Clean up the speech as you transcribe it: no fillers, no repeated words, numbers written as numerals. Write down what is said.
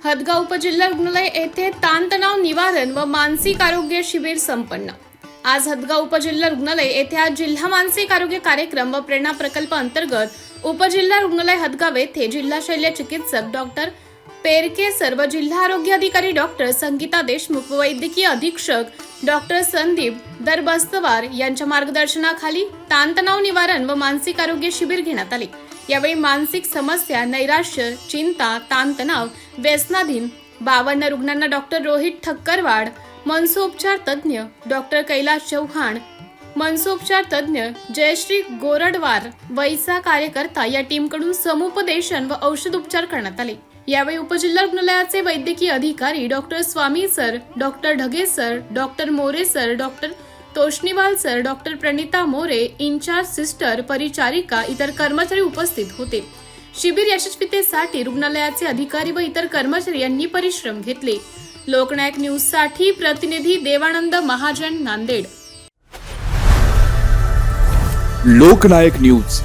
हदगाव उपजिल्हा रुग्णालय येथे ताणतणाव निवारण व मानसिक आरोग्य शिबिर संपन्न। आज हदगाव उपजिल्हा रुग्णालय येथे आज जिल्हा मानसिक आरोग्य कार्यक्रम व प्रेरणा प्रकल्प अंतर्गत उपजिल्हा रुग्णालय हदगाव येथे जिल्हा शल्य चिकित्सक डॉक्टर पेरके सर व जिल्हा आरोग्य अधिकारी डॉक्टर संगीता देशमुख व वैद्यकीय अधीक्षक डॉक्टर संदीप दरबस्तवार यांच्या मार्गदर्शनाखाली ताणतणाव निवारण व मानसिक आरोग्य शिबिर घेण्यात आले। यावेळी मानसिक समस्या, नैराश्य, चिंता, ताणतणाव, व्यसनाधीन 52 रुग्णांना डॉक्टर रोहित ठक्करवाड, मनसोपचार तज्ञ डॉक्टर कैलाश चौहान, मनसोपचार तज्ञ जयश्री गोरडवार, वैसा कार्यकर्ता या टीमकडून समुपदेशन व औषध उपचार करण्यात आले। यावेळी उपजिल्हा रुग्णालयाचे वैद्यकीय अधिकारी doctor Swami sir, doctor Dhage sir, doctor More sir, doctor Toshniwal sir, doctor Pranita More, incharge sister, परिचारिका, इतर कर्मचारी उपस्थित होते। शिबिर यशस्वीतेसाठी रुग्णालयाचे अधिकारी व इतर कर्मचारी यांनी परिश्रम घेतले। लोकनायक न्यूज साठी प्रतिनिधी देवानंद महाजन, नांदेड। लोकनायक न्यूज